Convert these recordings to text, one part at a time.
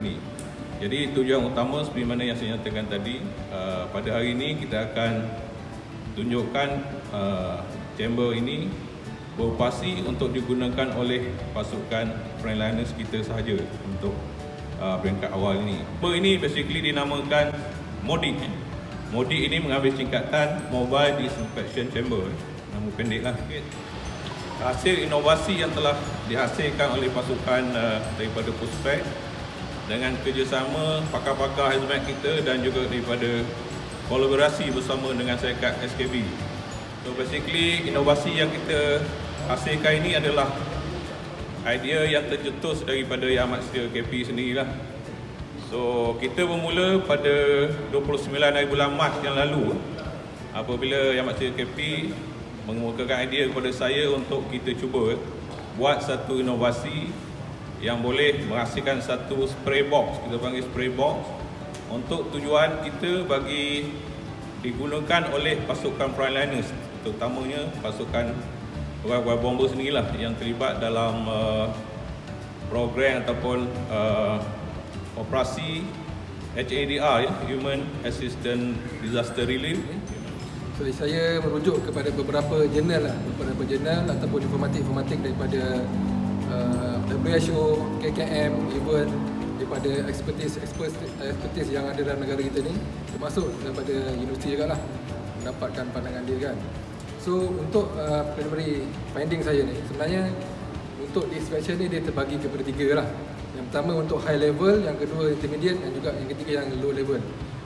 ni. Jadi tujuan utama seperti mana yang saya nyatakan tadi, pada hari ini kita akan tunjukkan chamber ini beroperasi untuk digunakan oleh pasukan frontliners kita sahaja untuk peringkat awal ini. Chamber ini basically dinamakan MODIC. MODIC ini mengambil singkatan Mobile Disinfection Chamber, nama pendeklah sikit. Hasil inovasi yang telah dihasilkan oleh pasukan daripada Puspek dengan kerjasama pakar-pakar hazmat kita dan juga daripada kolaborasi bersama dengan syarikat SKB. So basically inovasi yang kita hasilkan ini adalah idea yang tercetus daripada Yang Amat Setia KP sendirilah. So kita bermula pada 29 hari bulan Mac yang lalu apabila Yang Amat Setia KP mengemukakan idea kepada saya untuk kita cuba buat satu inovasi yang boleh menghasilkan satu spray box, kita panggil spray box, untuk tujuan kita bagi digunakan oleh pasukan frontliners, terutamanya pasukan pegawai bomber sendirilah yang terlibat dalam program ataupun operasi HADR, Human Assistance Disaster Relief. So, saya merujuk kepada beberapa jurnal ataupun informatik daripada WHO, KKM, even daripada expertise yang ada dalam negara kita ni, termasuk daripada universiti juga lah mendapatkan pandangan dia kan. So untuk preliminary finding saya ni, sebenarnya untuk disinfection ni dia terbagi kepada tiga lah. Yang pertama untuk high level, yang kedua intermediate dan juga yang ketiga yang low level.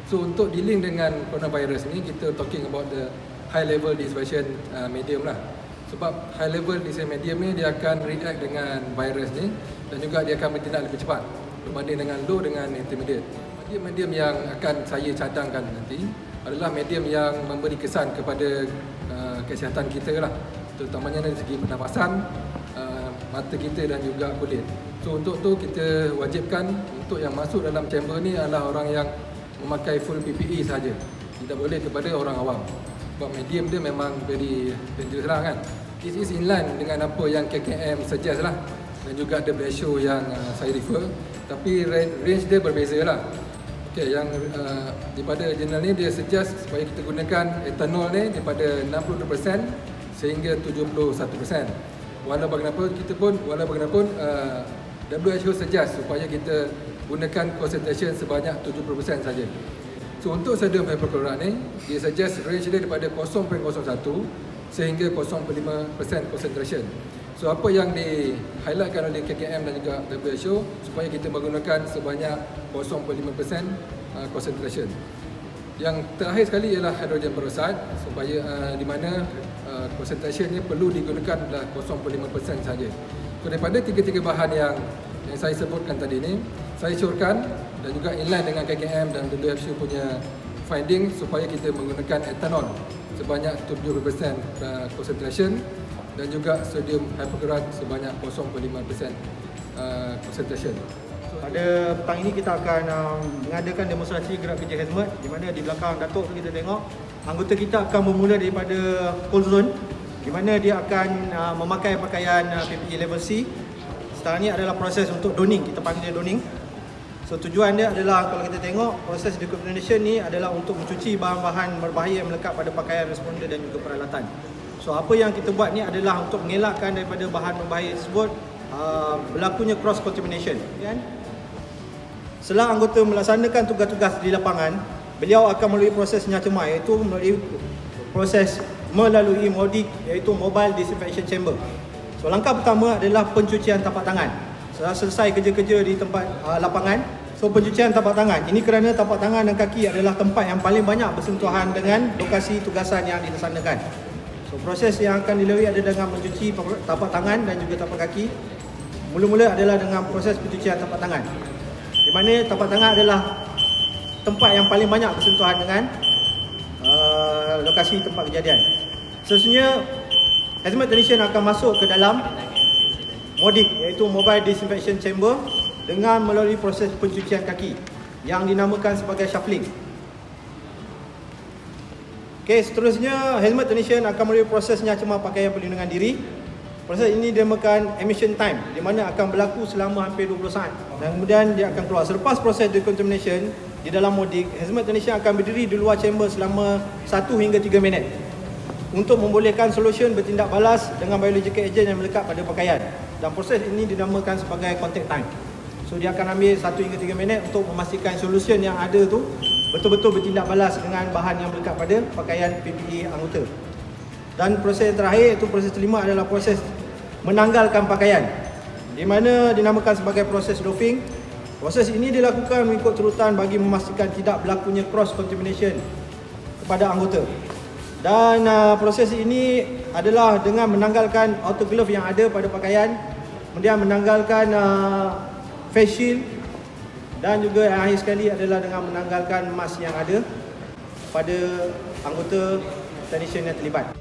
So untuk dealing dengan coronavirus ni, kita talking about the high level disinfection medium lah. Sebab high level disinfection medium ni dia akan react dengan virus ni dan juga dia akan bertindak lebih cepat berbanding dengan low dengan intermediate. Medium yang akan saya cadangkan nanti adalah medium yang memberi kesan kepada kesihatan kita lah, terutamanya dari segi pernafasan, mata kita dan juga kulit. So untuk tu kita wajibkan untuk yang masuk dalam chamber ni adalah orang yang memakai full PPE saja, tidak boleh kepada orang awam. Sebab medium dia memang very dangerous lah kan. This is in line dengan apa yang KKM suggest lah dan juga ada ratio yang saya refer, tapi range dia berbeza lah. Okay, yang daripada jurnal ni dia suggest supaya kita gunakan etanol ni daripada 62% sehingga 71%. Walaupun bagaimanapun WHO suggest supaya kita gunakan concentration sebanyak 70% saja. So untuk sodium hypochlorite ni dia suggest range dia daripada 0.01 sehingga 0.5% concentration. So apa yang di-highlightkan oleh KKM dan juga WHO supaya kita menggunakan sebanyak 0.5% concentration. Yang terakhir sekali ialah hydrogen peroxide supaya di mana concentration ni perlu digunakan adalah 0.5% saja. So daripada tiga-tiga bahan yang saya sebutkan tadi ni, saya syorkan dan juga inline dengan KKM dan WHO punya finding supaya kita menggunakan etanol sebanyak 70% concentration dan juga sodium hypochlorite sebanyak 0.5% concentration. Pada petang ini kita akan mengadakan demonstrasi gerak kerja hazmat, di mana di belakang Datuk kita tengok anggota kita akan bermula daripada cold zone, di mana dia akan memakai pakaian PPE level C. Sekarang ni adalah proses untuk donning, kita panggil dia donning. So tujuan dia adalah, kalau kita tengok proses decontamination ni adalah untuk mencuci bahan-bahan berbahaya yang melekat pada pakaian responder dan juga peralatan. So apa yang kita buat ni adalah untuk mengelakkan daripada bahan berbahaya tersebut berlakunya cross contamination, kan? Setelah anggota melaksanakan tugas-tugas di lapangan, beliau akan melalui proses nyacemak, iaitu melalui MODIC, iaitu Mobile Disinfection Chamber. So langkah pertama adalah pencucian tapak tangan. Setelah selesai kerja-kerja di tempat lapangan, so pencucian tapak tangan. Ini kerana tapak tangan dan kaki adalah tempat yang paling banyak bersentuhan dengan lokasi tugasan yang dilaksanakan. So proses yang akan dilalui adalah dengan mencuci tapak tangan dan juga tapak kaki. Mula-mula adalah dengan proses pencucian tapak tangan, di mana tapak tangan adalah tempat yang paling banyak bersentuhan dengan lokasi tempat kejadian. Seterusnya, hazmat technician akan masuk ke dalam MODIC, iaitu Mobile Disinfection Chamber, dengan melalui proses pencucian kaki yang dinamakan sebagai shuffling. Okey, seterusnya hazmat technician akan melalui proses nyacemak pakaian perlindungan diri, Proses ini dinamakan emission time, di mana akan berlaku selama hampir 20 saat. Dan kemudian dia akan keluar. Selepas proses decontamination, di dalam modik, hazmat technician akan berdiri di luar chamber selama 1 hingga 3 minit untuk membolehkan solution bertindak balas dengan biological agent yang melekat pada pakaian. Dan proses ini dinamakan sebagai contact time. So dia akan ambil 1 hingga 3 minit untuk memastikan solution yang ada tu betul-betul bertindak balas dengan bahan yang melekat pada pakaian PPE anggota. Dan proses terakhir, iaitu proses kelima, adalah proses menanggalkan pakaian, di mana dinamakan sebagai proses doffing. Proses ini dilakukan mengikut turutan bagi memastikan tidak berlakunya cross contamination kepada anggota. Dan proses ini adalah dengan menanggalkan outer glove yang ada pada pakaian, kemudian menanggalkan face shield, dan juga yang akhir sekali adalah dengan menanggalkan mask yang ada pada anggota technician yang terlibat.